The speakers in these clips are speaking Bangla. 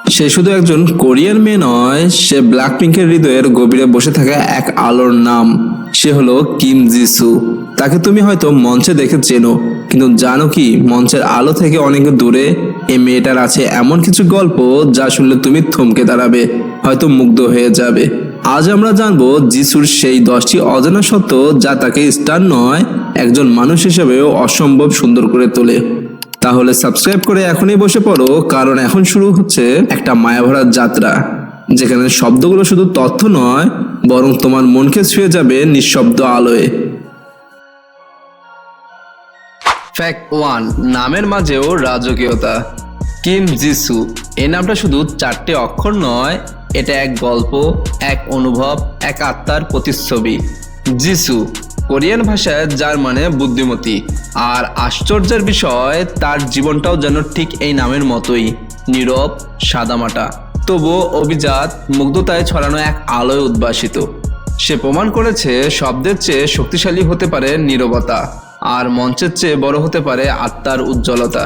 সে শুধু একজন কোরিয়ান মেয়ে নয়, সে ব্ল্যাকপিঙ্কের হৃদয়ের গভীরে বসে থাকা এক আলোর নাম। সে হলো কিম জিসু। তাকে তুমি হয়তো মঞ্চে দেখে চেনো, কিন্তু জানো কি মঞ্চের আলো থেকে অনেক দূরে এই মেয়েটার আছে এমন কিছু গল্প যা শুনলে তুমি থমকে দাঁড়াবে, হয়তো মুগ্ধ হয়ে যাবে। আজ আমরা জানবো জিসুর সেই 10টি অজানা সত্য যা তাকে স্টার নয়, একজন মানুষ হিসেবেও অসম্ভব সুন্দর করে তোলে। তাহলে সাবস্ক্রাইব করে এখনই বসে পড়ো, কারণ এখন শুরু হচ্ছে একটা মায়াভরা যাত্রা, যেখানে শব্দগুলো শুধু তথ্য নয়, বরং তোমার মনকে ছুঁয়ে যাবে নিঃশব্দ আলোয়। ফ্যাক্ট 1, নামের মাঝেও রাজকীয়তা। কিম জিসু, এই নামটা শুধু 4টে অক্ষর নয়, এটা এক গল্প, এক অনুভব, এক আত্মার প্রতিচ্ছবি। জিসু কোরিয়ান ভাষায় যার মানে বুদ্ধিমতী, আর আশ্চর্যের বিষয় তার জীবনটাও যেন ঠিক এই নামের মতোই, নীরব, সাদামাটা, তবুও অভিজাত, মুগ্ধতায় ছড়ানো এক আলোয় উদ্ভাসিত। সে প্রমাণ করেছে শব্দের চেয়ে শক্তিশালী হতে পারে নীরবতা, আর মঞ্চের চেয়ে বড় হতে পারে আত্মার উজ্জ্বলতা।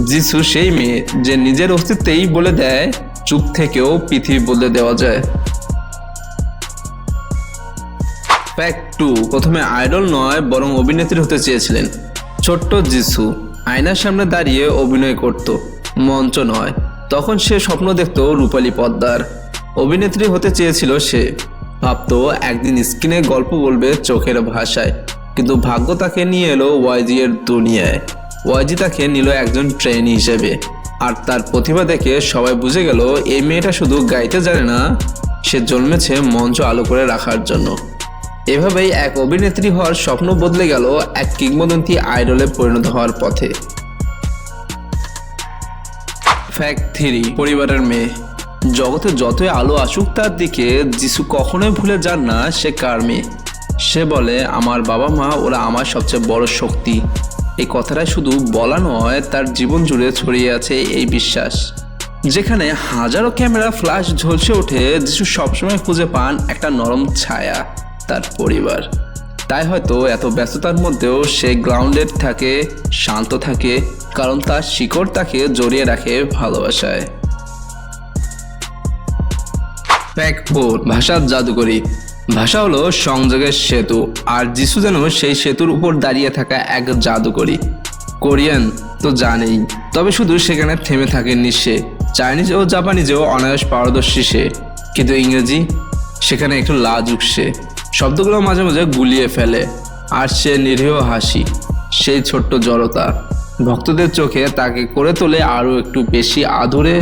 জিসু সেই মেয়ে যে নিজের অস্তিত্বেই বলে দেয় চুপ থেকেও পৃথিবী বদলে দেওয়া যায়। ফ্যাক্ট 2, প্রথমে আইডল নয় বরং অভিনেত্রী হতে চেয়েছিলেন। ছোট্ট জিসু আয়নার সামনে দাঁড়িয়ে অভিনয় করত, মঞ্চ নয়। তখন সে স্বপ্ন দেখত রূপালী পর্দার। অভিনেত্রী হতে চেয়েছিল সে, ভাবতো একদিন স্ক্রিনে গল্প বলবে চোখের ভাষায়। কিন্তু ভাগ্য তাকে নিয়ে এলো ওয়াইজি এর দুনিয়ায়। ওয়াইজি তাকে নিল একজন ট্রেনি হিসেবে, আর তার প্রতিভা দেখে সবাই বুঝে গেল এই মেয়েটা শুধু গাইতে জানে না, সে জন্মেছে মঞ্চ আলো করে রাখার জন্য। এভাবেই এক অভিনেত্রী হওয়ার স্বপ্ন বদলে গেল এক কিংবদন্তি আইডলে পরিণত হওয়ার পথে। ফ্যাক্ট 3, পরিবারের মেয়ে। জগতে যতই আলো আসুক তার দিকে, যিশু কখনোই ভুলে যান না সে কার মেয়ে। সে বলে, আমার বাবা মা ওরা আমার সবচেয়ে বড় শক্তি। এই কথাটা শুধু বলা নয়, তার জীবন জুড়ে ছড়িয়ে আছে এই বিশ্বাস। যেখানে হাজারো ক্যামেরা ফ্ল্যাশ ঝলসে ওঠে, যিশু সবসময় খুঁজে পান একটা নরম ছায়া, তার পরিবার। তাই হয়তো এত ব্যস্ততার মধ্যেও সে গ্রাউন্ডেড থাকে, শান্ত থাকে, কারণ তার শিকড় তাকে জড়িয়ে রাখে ভালোবাসায়। ফ্যাক্ট 4, ভাষার জাদুকরী। ভাষা হলো সংযোগের সেতু, আর যিশু যেন সেই সেতুর উপর দাঁড়িয়ে থাকা এক জাদুকরী। কোরিয়ান তো জানেই, তবে শুধু সেখানে থেমে থাকেননি সে। চাইনিজ ও জাপানিজেও অনায়াস পারদর্শী সে, কিন্তু ইংরেজি সেখানে একটু লাজুক সে। শব্দগুলো মাঝে মাঝে গুলিয়ে ফেলে, আর সে নিরীহ হাসি, সেই ছোট্ট জড়তা ভক্তদের চোখে তাকে করে তোলে আরও একটু বেশি আদরে,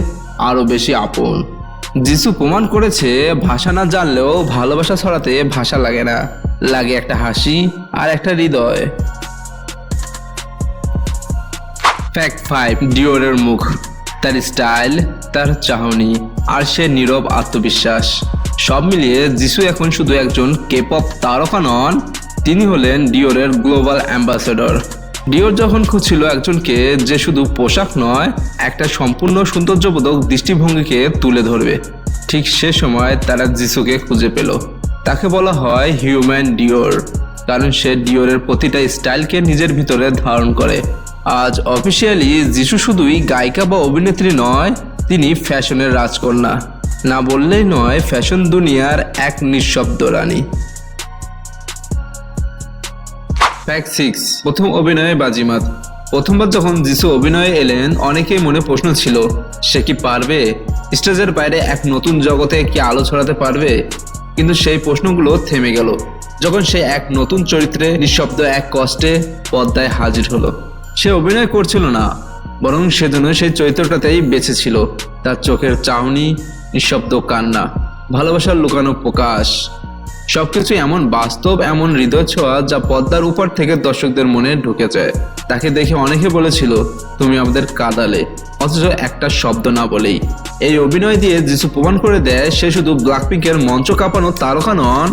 আরও বেশি আপন। যিশু প্রমাণ করেছে ভাষা না জানলেও ভালোবাসা ছড়াতে ভাষা লাগে না, লাগে একটা হাসি আর একটা হৃদয়। ফ্যাক্ট 5, ডিওরের মুখ। তার স্টাইল, তার চাহনি, আর সে নীরব আত্মবিশ্বাস, সব মিলিয়ে যিশু এখন শুধু একজন কে-পপ তারকা নন, তিনি হলেন ডিওরের গ্লোবাল অ্যাম্বাসেডর। ডিওর যখন খুঁজছিল একজনকে যে শুধু পোশাক নয়, একটা সম্পূর্ণ সৌন্দর্যবোধক দৃষ্টিভঙ্গিকে তুলে ধরবে, ঠিক সে সময় তারা যিশুকে খুঁজে পেল। তাকে বলা হয় হিউম্যান ডিওর, কারণ সে ডিওরের প্রতিটা স্টাইলকে নিজের ভিতরে ধারণ করে। আজ অফিসিয়ালি যিশু শুধুই গায়িকা বা অভিনেত্রী নয়, তিনি ফ্যাশনের রাজকন্যা, না বললেই নয়, ফ্যাশন দুনিয়ার এক নিঃশব্দ রানী। ফ্যাক্ট 6, প্রথম অভিনয়ে বাজিমাত। প্রথমবার যখন যিশু অভিনয়ে এলেন, অনেকেই মনে প্রশ্ন ছিল, সে কি পারবে? স্টেজের বাইরে এক নতুন জগতে কি আলো ছড়াতে পারবে? কিন্তু সেই প্রশ্নগুলো থেমে গেল যখন সে এক নতুন চরিত্রে নিঃশব্দ এক কষ্টে পর্দায় হাজির হলো। সে অভিনয় করছিল না, বরং সেজন্য সেই চরিত্রটাতেই বেঁচে ছিল। তার চোখের চাহনি, নিঃশব্দ কান্না, ভালোবাসার লুকানো প্রকাশ, সবকিছু এমন বাস্তব, এমন হৃদয় ছোঁয়া যা পর্দার উপর থেকে দর্শকদের মনে ঢুকে যায়। তাকে দেখে অনেকে বলেছিল, তুমি আমাদের কাঁদালে, অথচ একটা শব্দ না বলেই। এই অভিনয় দিয়ে যিশু প্রমাণ করে দেয় সে শুধু ব্ল্যাকপিঙ্কের মঞ্চ কাঁপানো তারকা নন,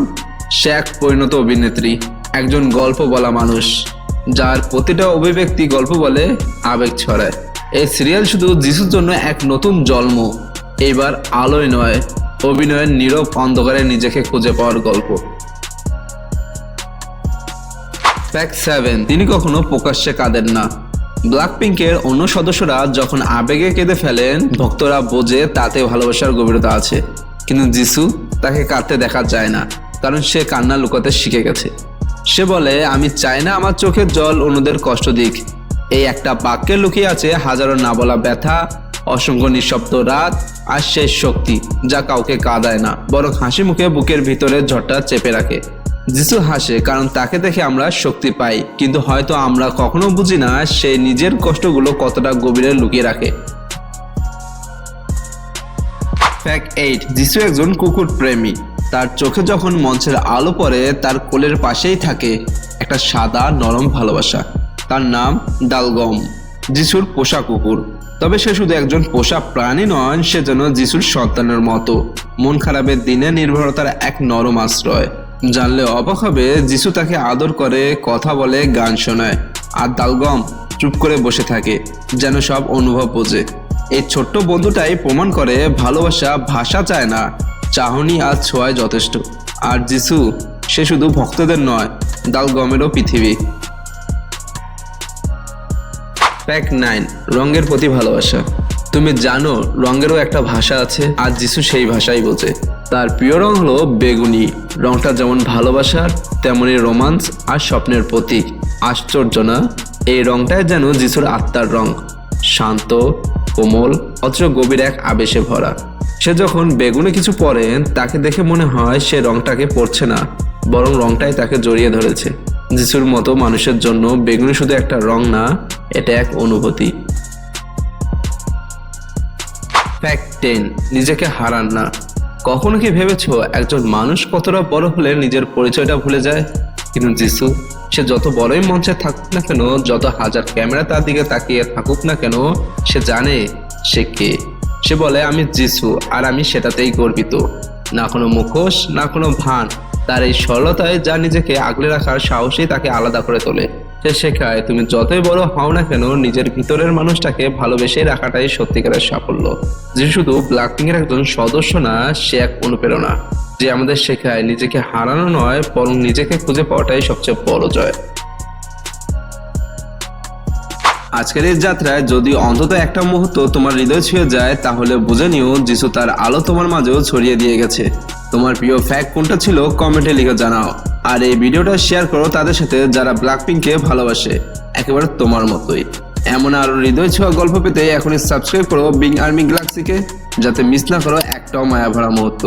সে এক পরিণত অভিনেত্রী, একজন গল্প বলা মানুষ, যার প্রতিটা অভিব্যক্তি গল্প বলে, আবেগ ছড়ায়। এই সিরিয়াল শুধু যিশুর জন্য এক নতুন জন্ম, এইবার আলোয় নয়, অভিনয়ের নীরব অন্ধকারে নিজেকে খুঁজে পাওয়ার গল্প। ফ্যাক্ট 7, তিনি কখনো প্রকাশ্যে কাঁদেন না। ব্ল্যাকপিঙ্কের অন্য সদস্যরা যখন আবেগে কেঁদে ফেলেন, ভক্তরা বোঝে তাতে ভালোবাসার গভীরতা আছে। কিন্তু যিশু, তাকে কাঁদতে দেখা যায় না, কারণ সে কান্না লুকাতে শিখে গেছে। সে বলে, আমি চাই না আমার চোখের জল অন্যদের কষ্ট দিক। এই একটা বাক্যে লুকিয়ে আছে হাজারো না বলা ব্যথা, অসংখ্য নিঃশব্দ রাত আর শেষ শক্তি, যা কাউকে কাঁদায় না, বরং হাসি মুখে বুকের ভিতরে ঝড়টা চেপে রাখে। যিশু হাসে কারণ তাকে দেখে আমরা শক্তি পাই, কিন্তু হয়তো আমরা কখনো বুঝি না সে নিজের কষ্টগুলো কতটা গভীরে লুকিয়ে রাখে। ফ্যাক্ট 8, যিশু একজন কুকুর প্রেমী। তার চোখে যখন মঞ্চের আলো পড়ে, তার কোলের পাশেই থাকে একটা সাদা নরম ভালোবাসা। তার নাম ডালগম, যিশুর পোষা কুকুর। তবে সে শুধু একজন পোষা প্রাণী নয়, সে যেন যিশুর সন্তানের মতো, মন খারাপের দিনে নির্ভরতার এক নরম আশ্রয়। জানলে অবাক হবে, যিশু তাকে আদর করে, কথা বলে, গান শোনায়, আর ডালগম চুপ করে বসে থাকে, যেন সব অনুভব বোঝে। এই ছোট্ট বন্ধুটাই প্রমাণ করে ভালোবাসা ভাষা চায় না, চাহনি আর ছোঁয়ায় যথেষ্ট। আর যিশু, সে শুধু ভক্তদের নয়, ডালগমেরও পৃথিবী। ফ্যাক্ট 9, রঙের প্রতি ভালোবাসা। তুমি জানো রঙেরও একটা ভাষা আছে, আর যিশু সেই ভাষাই বোঝে। তার প্রিয় রং হলো বেগুনি। রংটা যেমন ভালোবাসার, তেমনি রোমান্স আর স্বপ্নের প্রতীক। আশ্চর্য না? এই রংটাই যেন যিশুর আত্মার রং, শান্ত, কোমল, অথচ গভীর এক আবেশে ভরা। সে যখন বেগুনে কিছু পরে, তাকে দেখে মনে হয় সে রংটাকে পড়ছে না, বরং রংটাই তাকে জড়িয়ে ধরেছে। যিশুর মতো মানুষের জন্য বেগুনি শুধু একটা রং না, এটা এক অনুভূতি। ফ্যাক্ট 10, নিজেকে হারান না। কখনো কি ভেবেছো একজন মানুষ কতটা বড় হলে নিজের পরিচয়টা ভুলে যায়? কিন্তু যিশু, সে যত বড়ই মঞ্চে থাকুক না কেন, যত হাজার ক্যামেরা তার দিকে তাকিয়ে থাকুক না কেন, সে জানে সে কে। সে বলে, আমি যিশু, আর আমি সেটাতেই গর্বিত। না কোনো মুখোশ, না কোনো ভান। তার এই সরলতায়, যা নিজেকে আগলে রাখার সাহসই তাকে আলাদা করে তোলে। সে শেখায়, তুমি যতই বড় হও না কেন, নিজের ভিতরের মানুষটাকে ভালোবেসে রাখাটাই সত্যিকারের সাফল্য। যে শুধু ব্ল্যাকপিঙ্কের একজন সদস্য না, সে এক অনুপ্রেরণা, যে আমাদের শেখায় নিজেকে হারানো নয়, বরং নিজেকে খুঁজে পাওয়াটাই সবচেয়ে বড় জয়। আজকের এই যাত্রায় যদি অন্তত একটা মুহূর্ত তোমার হৃদয় ছুঁয়ে যায়, তাহলে বুঝে নিও যিশু তার আলো তোমার মাঝেও ছড়িয়ে দিয়ে গেছে। তোমার প্রিয় ফ্যাক্ট কোনটা ছিল কমেন্টে লিখে জানাও, আর এই ভিডিওটা শেয়ার করো তাদের সাথে যারা ব্ল্যাকপিঙ্ককে ভালোবাসে, একেবারে তোমার মতোই। এমন আরো হৃদয় ছোঁয়া গল্প পেতে এখনই সাবস্ক্রাইব করো বিং আর্মি গ্যালাক্সিকে, যাতে মিস না করো একটাও মায়া ভরা মুহূর্ত।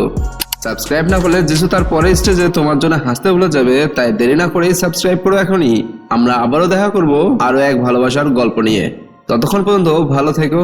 সাবস্ক্রাইব না করলে যিশু তার পরের স্টেজে তোমার জন্য হাসতে ভুলে যাবে, তাই দেরি না করেই সাবস্ক্রাইব করো এখনই। আমরা আবারও দেখা করব আরো এক ভালোবাসার গল্প নিয়ে। ততক্ষণ পর্যন্ত ভালো থেকো।